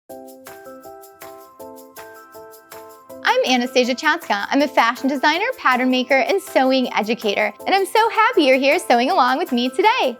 I'm Anastasia Chatzka. I'm a fashion designer, pattern maker, and sewing educator, and I'm so happy you're here sewing along with me today.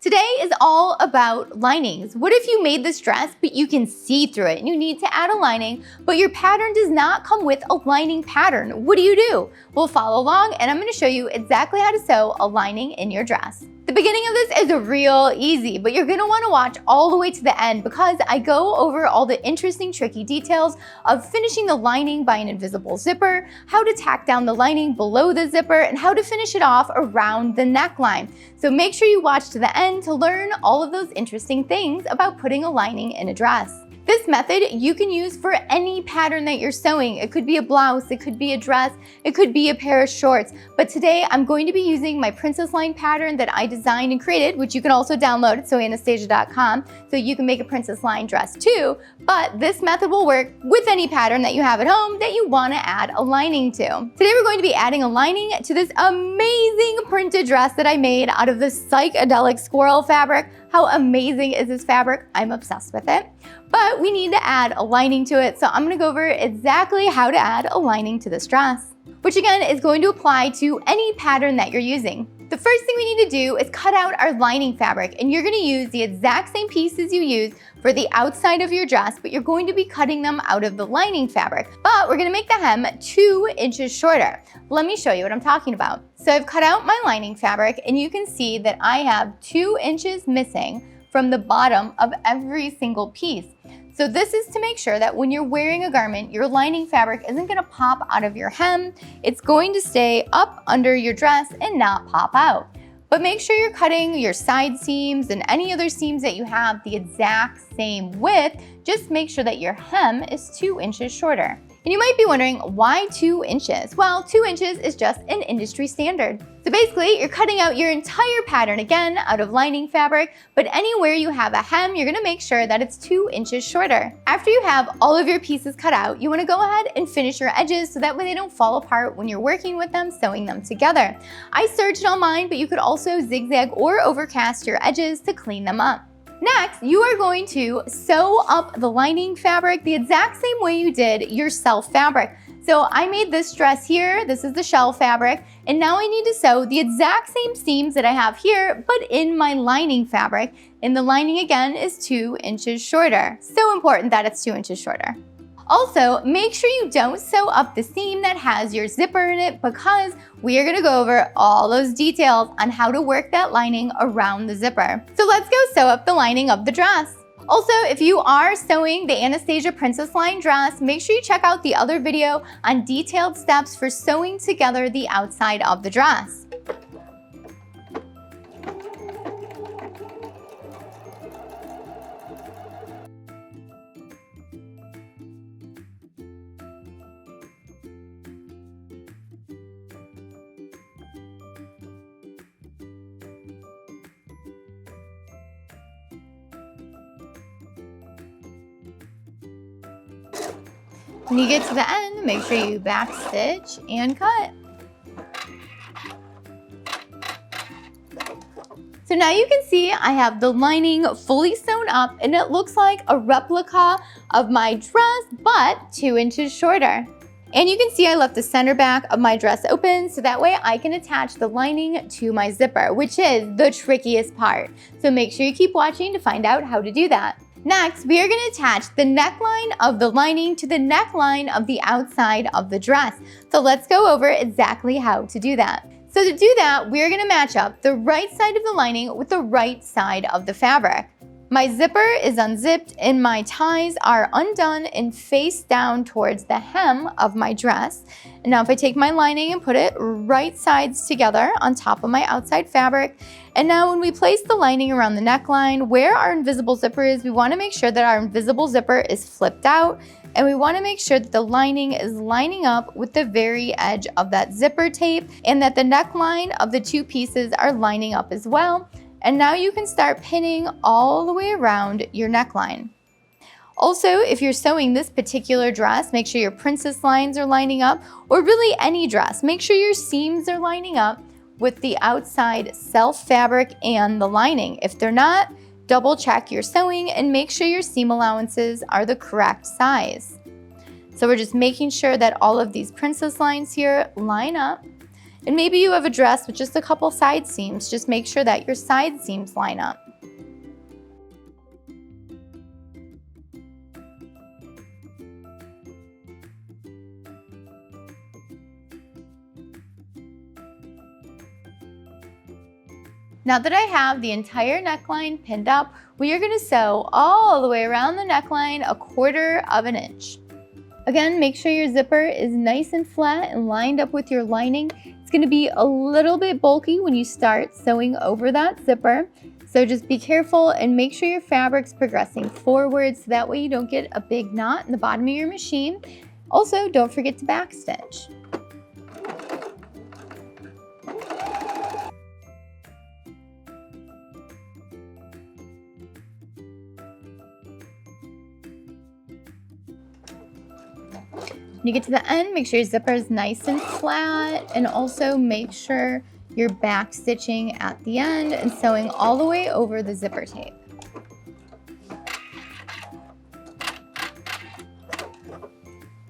Today is all about linings. What if you made this dress, but you can see through it and you need to add a lining, but your pattern does not come with a lining pattern? What do? Well, follow along and I'm going to show you exactly how to sew a lining in your dress. The beginning of this is real easy, but you're going to want to watch all the way to the end because I go over all the interesting, tricky details of finishing the lining by an invisible zipper, how to tack down the lining below the zipper, and how to finish it off around the neckline. So make sure you watch to the end to learn all of those interesting things about putting a lining in a dress. This method you can use for any pattern that you're sewing. It could be a blouse, it could be a dress, it could be a pair of shorts. But today I'm going to be using my princess line pattern that I designed and created, which you can also download at sewanastasia.com, so you can make a princess line dress too. But this method will work with any pattern that you have at home that you want to add a lining to. Today we're going to be adding a lining to this amazing printed dress that I made out of this psychedelic squirrel fabric. How amazing is this fabric? I'm obsessed with it. But we need to add a lining to it, so I'm going to go over exactly how to add a lining to this dress, which again is going to apply to any pattern that you're using. The first thing we need to do is cut out our lining fabric, and you're going to use the exact same pieces you use for the outside of your dress, but you're going to be cutting them out of the lining fabric. But we're going to make the hem 2 inches shorter. Let me show you what I'm talking about. So I've cut out my lining fabric, and you can see that I have 2 inches missing from the bottom of every single piece. So this is to make sure that when you're wearing a garment, your lining fabric isn't going to pop out of your hem. It's going to stay up under your dress and not pop out. But make sure you're cutting your side seams and any other seams that you have the exact same width. Just make sure that your hem is 2 inches shorter. And you might be wondering, why 2 inches? Well, 2 inches is just an industry standard. So basically, you're cutting out your entire pattern again out of lining fabric, but anywhere you have a hem, you're gonna make sure that it's 2 inches shorter. After you have all of your pieces cut out, you wanna go ahead and finish your edges so that way they don't fall apart when you're working with them, sewing them together. I searched online, but you could also zigzag or overcast your edges to clean them up. Next, you are going to sew up the lining fabric the exact same way you did your self fabric. So I made this dress here, this is the shell fabric, and now I need to sew the exact same seams that I have here, but in my lining fabric. And the lining again is 2 inches shorter. So important that it's 2 inches shorter. Also, make sure you don't sew up the seam that has your zipper in it because we are gonna go over all those details on how to work that lining around the zipper. So let's go sew up the lining of the dress. Also, if you are sewing the Anastasia Princess Line dress, make sure you check out the other video on detailed steps for sewing together the outside of the dress. When you get to the end, make sure you back stitch and cut. So now you can see I have the lining fully sewn up and it looks like a replica of my dress, but 2 inches shorter. And you can see I left the center back of my dress open so that way I can attach the lining to my zipper, which is the trickiest part. So make sure you keep watching to find out how to do that. Next, we are going to attach the neckline of the lining to the neckline of the outside of the dress. So let's go over exactly how to do that. So to do that, we're going to match up the right side of the lining with the right side of the fabric. My zipper is unzipped and my ties are undone and face down towards the hem of my dress. And now if I take my lining and put it right sides together on top of my outside fabric, and now when we place the lining around the neckline where our invisible zipper is, we want to make sure that our invisible zipper is flipped out, and we want to make sure that the lining is lining up with the very edge of that zipper tape and that the neckline of the two pieces are lining up as well. And now you can start pinning all the way around your neckline. Also, if you're sewing this particular dress, make sure your princess lines are lining up, or really any dress. Make sure your seams are lining up with the outside self fabric and the lining. If they're not, double check your sewing and make sure your seam allowances are the correct size. So we're just making sure that all of these princess lines here line up. And maybe you have a dress with just a couple side seams. Just make sure that your side seams line up. Now that I have the entire neckline pinned up, we are going to sew all the way around the neckline 1/4 of an inch. Again, make sure your zipper is nice and flat and lined up with your lining. It's going to be a little bit bulky when you start sewing over that zipper. So just be careful and make sure your fabric's progressing forward so that way you don't get a big knot in the bottom of your machine. Also, don't forget to backstitch. When you get to the end, make sure your zipper is nice and flat, and also make sure you're back stitching at the end and sewing all the way over the zipper tape.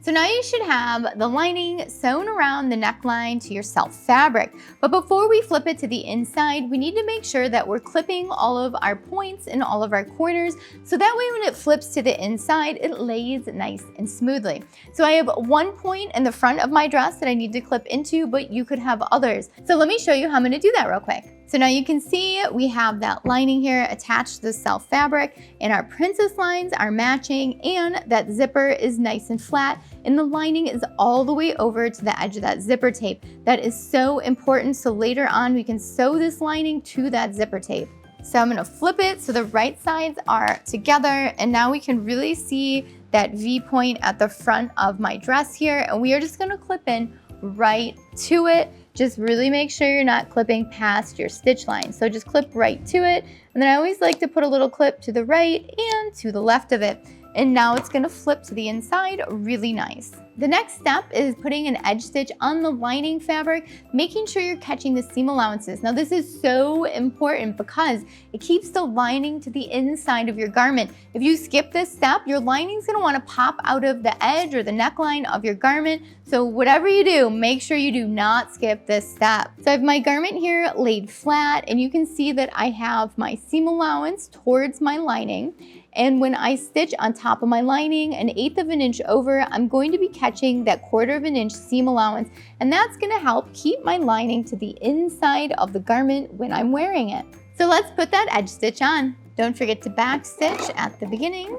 So now you should have the lining sewn around the neckline to your self fabric. But before we flip it to the inside, we need to make sure that we're clipping all of our points and all of our corners, so that way when it flips to the inside, it lays nice and smoothly. So I have one point in the front of my dress that I need to clip into, but you could have others. So let me show you how I'm gonna do that real quick. So now you can see we have that lining here attached to the self fabric, and our princess lines are matching, and that zipper is nice and flat, and the lining is all the way over to the edge of that zipper tape. That is so important, so later on we can sew this lining to that zipper tape. So I'm gonna flip it so the right sides are together, and now we can really see that V point at the front of my dress here, and we are just gonna clip in right to it. Just really make sure you're not clipping past your stitch line. So just clip right to it. And then I always like to put a little clip to the right and to the left of it. And now it's gonna flip to the inside really nice. The next step is putting an edge stitch on the lining fabric, making sure you're catching the seam allowances. Now this is so important because it keeps the lining to the inside of your garment. If you skip this step, your lining's gonna wanna pop out of the edge or the neckline of your garment. So whatever you do, make sure you do not skip this step. So I have my garment here laid flat, and you can see that I have my seam allowance towards my lining. And when I stitch on top of my lining 1/8 of an inch over, I'm going to be catching that 1/4 of an inch seam allowance, and that's gonna help keep my lining to the inside of the garment when I'm wearing it. So let's put that edge stitch on. Don't forget to back stitch at the beginning.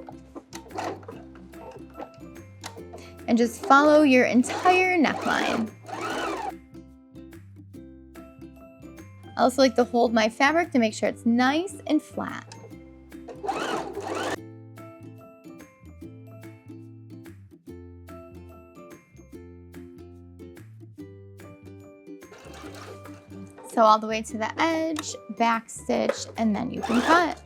And just follow your entire neckline. I also like to hold my fabric to make sure it's nice and flat. Sew all the way to the edge, back stitch, and then you can cut.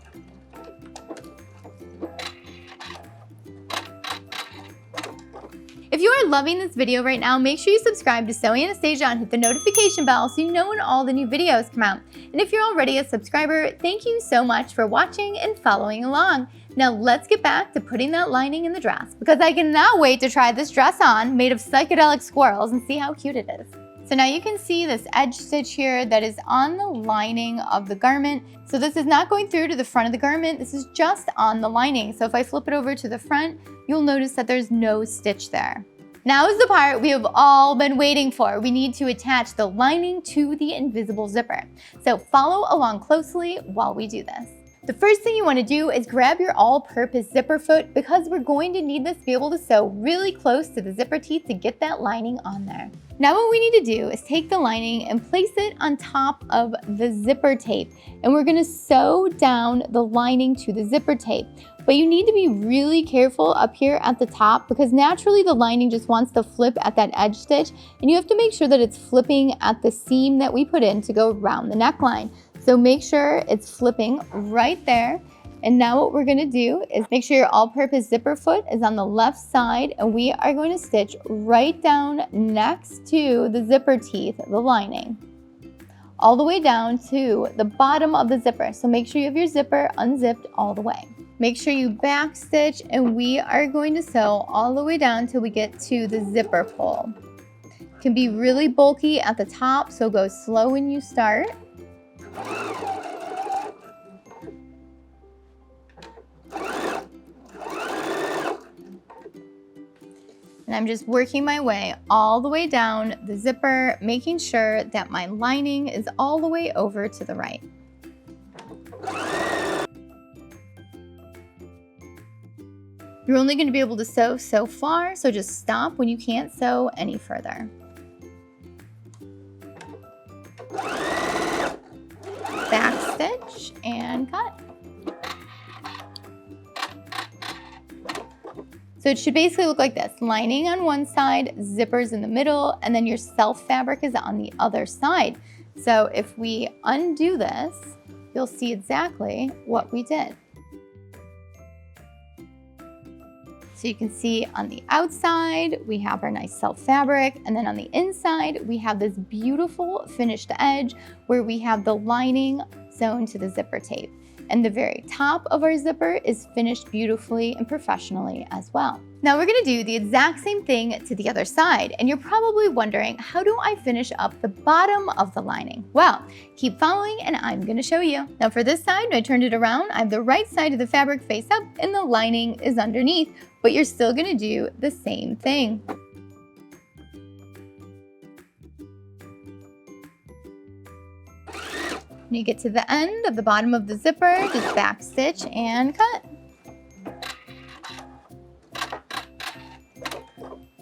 If you are loving this video right now, make sure you subscribe to Sewing Anastasia and hit the notification bell so you know when all the new videos come out. And if you're already a subscriber, thank you so much for watching and following along. Now let's get back to putting that lining in the dress, because I cannot wait to try this dress on made of psychedelic squirrels and see how cute it is. So now you can see this edge stitch here that is on the lining of the garment. So this is not going through to the front of the garment, this is just on the lining. So if I flip it over to the front, you'll notice that there's no stitch there. Now is the part we have all been waiting for. We need to attach the lining to the invisible zipper. So follow along closely while we do this. The first thing you want to do is grab your all-purpose zipper foot, because we're going to need this to be able to sew really close to the zipper teeth to get that lining on there. Now what we need to do is take the lining and place it on top of the zipper tape, and we're going to sew down the lining to the zipper tape. But you need to be really careful up here at the top, because naturally the lining just wants to flip at that edge stitch, and you have to make sure that it's flipping at the seam that we put in to go around the neckline. So make sure it's flipping right there. And now what we're gonna do is make sure your all-purpose zipper foot is on the left side, and we are going to stitch right down next to the zipper teeth, the lining. all the way down to the bottom of the zipper. So make sure you have your zipper unzipped all the way. Make sure you back stitch, and we are going to sew all the way down till we get to the zipper pull. It can be really bulky at the top, so go slow when you start. And I'm just working my way all the way down the zipper, making sure that my lining is all the way over to the right. You're only going to be able to sew so far, so just stop when you can't sew any further. Back stitch and cut. So it should basically look like this: lining on one side, zippers in the middle, and then your self fabric is on the other side. So if we undo this, you'll see exactly what we did. So you can see on the outside, we have our nice self fabric, and then on the inside, we have this beautiful finished edge where we have the lining sewn to the zipper tape. And the very top of our zipper is finished beautifully and professionally as well. Now we're gonna do the exact same thing to the other side, and you're probably wondering, how do I finish up the bottom of the lining? Well, keep following and I'm gonna show you. Now for this side, when I turned it around, I have the right side of the fabric face up and the lining is underneath, but you're still gonna do the same thing. When you get to the end of the bottom of the zipper, just back stitch and cut.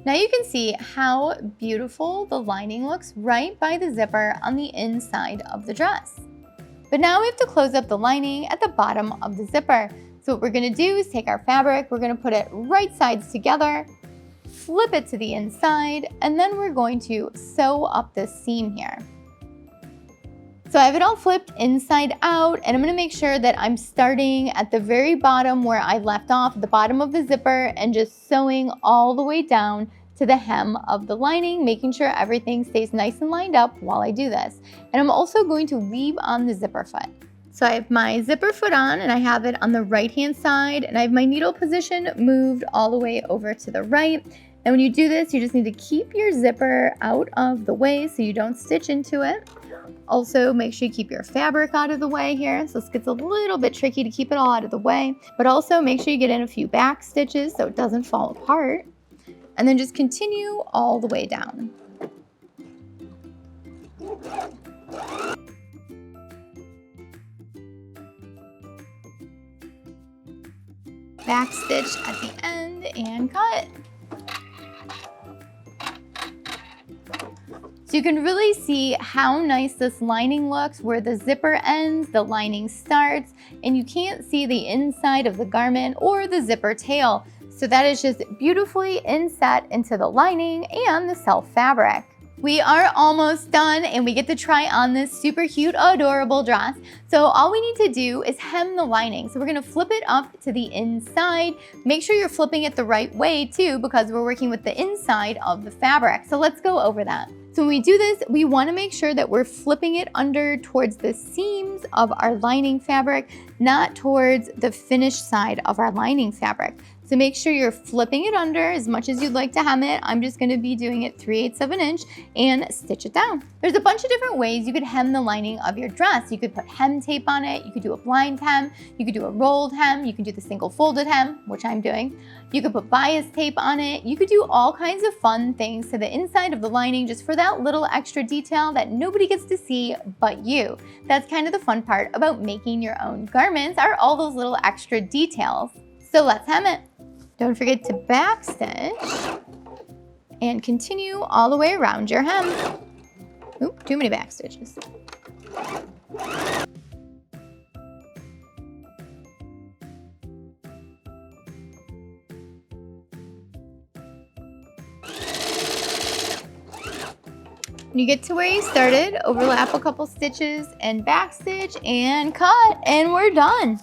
Now you can see how beautiful the lining looks right by the zipper on the inside of the dress. But now we have to close up the lining at the bottom of the zipper. So what we're gonna do is take our fabric, we're gonna put it right sides together, flip it to the inside, and then we're going to sew up this seam here. So I have it all flipped inside out, and I'm gonna make sure that I'm starting at the very bottom where I left off, at the bottom of the zipper, and just sewing all the way down to the hem of the lining, making sure everything stays nice and lined up while I do this. And I'm also going to leave on the zipper foot. So I have my zipper foot on, and I have it on the right-hand side, and I have my needle position moved all the way over to the right. And when you do this, you just need to keep your zipper out of the way so you don't stitch into it. Also, make sure you keep your fabric out of the way here. So this gets a little bit tricky to keep it all out of the way, but also make sure you get in a few back stitches so it doesn't fall apart. And then just continue all the way down. Back stitch at the end and cut. So you can really see how nice this lining looks, where the zipper ends, the lining starts, and you can't see the inside of the garment or the zipper tail. So that is just beautifully inset into the lining and the self fabric. We are almost done, and we get to try on this super cute, adorable dress. So all we need to do is hem the lining. So we're gonna flip it up to the inside. Make sure you're flipping it the right way too, because we're working with the inside of the fabric. So let's go over that. So when we do this, we want to make sure that we're flipping it under towards the seams of our lining fabric, not towards the finished side of our lining fabric. So make sure you're flipping it under as much as you'd like to hem it. I'm just going to be doing it 3/8 of an inch and stitch it down. There's a bunch of different ways you could hem the lining of your dress. You could put hem tape on it. You could do a blind hem. You could do a rolled hem. You could do the single folded hem, which I'm doing. You could put bias tape on it. You could do all kinds of fun things to the inside of the lining just for that little extra detail that nobody gets to see but you. That's kind of the fun part about making your own garments, are all those little extra details. So let's hem it. Don't forget to back stitch and continue all the way around your hem. Oop, too many back stitches. When you get to where you started, overlap a couple stitches and back stitch and cut, and we're done.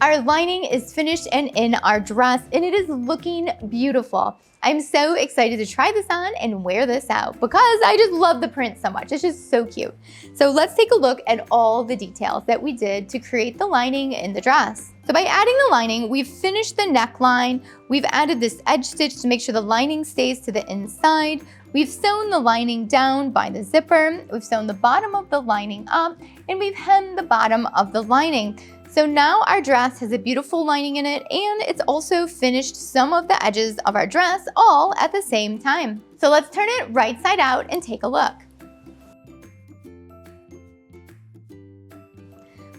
Our lining is finished and in our dress, and it is looking beautiful. I'm so excited to try this on and wear this out because I just love the print so much. It's just so cute. So let's take a look at all the details that we did to create the lining in the dress. So by adding the lining, we've finished the neckline. We've added this edge stitch to make sure the lining stays to the inside. We've sewn the lining down by the zipper. We've sewn the bottom of the lining up, and we've hemmed the bottom of the lining. So now our dress has a beautiful lining in it, and it's also finished some of the edges of our dress all at the same time. So let's turn it right side out and take a look.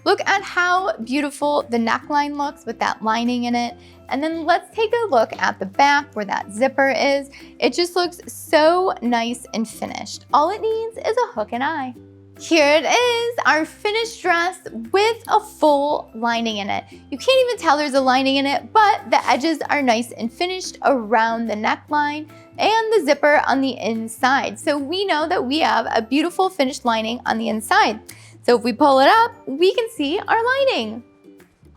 Look at how beautiful the neckline looks with that lining in it. And then let's take a look at the back where that zipper is. It just looks so nice and finished. All it needs is a hook and eye. Here it is, our finished dress with a full lining in it. You can't even tell there's a lining in it, but the edges are nice and finished around the neckline and the zipper on the inside. So we know that we have a beautiful finished lining on the inside. So if we pull it up, we can see our lining.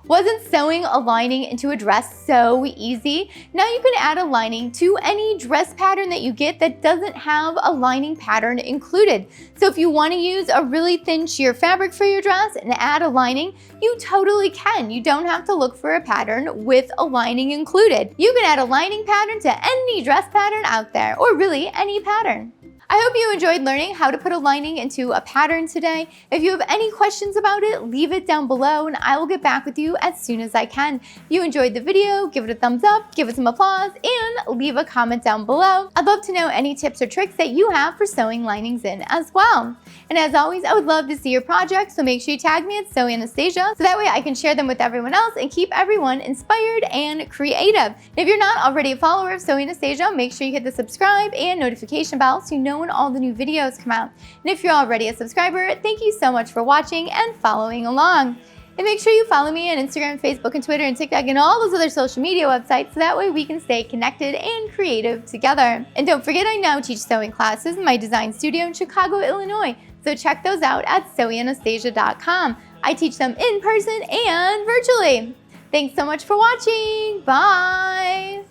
Wasn't sewing a lining into a dress so easy? Now you can add a lining to any dress pattern that you get that doesn't have a lining pattern included. So if you want to use a really thin sheer fabric for your dress and add a lining, you totally can. You don't have to look for a pattern with a lining included. You can add a lining pattern to any dress pattern out there, or really any pattern. I hope you enjoyed learning how to put a lining into a pattern today. If you have any questions about it, leave it down below and I will get back with you as soon as I can. If you enjoyed the video, give it a thumbs up, give it some applause, and leave a comment down below. I'd love to know any tips or tricks that you have for sewing linings in as well. And as always, I would love to see your projects, so make sure you tag me at Sew Anastasia so that way I can share them with everyone else and keep everyone inspired and creative. And if you're not already a follower of Sew Anastasia, make sure you hit the subscribe and notification bell so you know when all the new videos come out. And if you're already a subscriber, thank you so much for watching and following along. And make sure you follow me on Instagram, Facebook, and Twitter, and TikTok, and all those other social media websites so that way we can stay connected and creative together. And don't forget, I now teach sewing classes in my design studio in Chicago, Illinois. So check those out at sewanastasia.com. I teach them in person and virtually. Thanks so much for watching. Bye.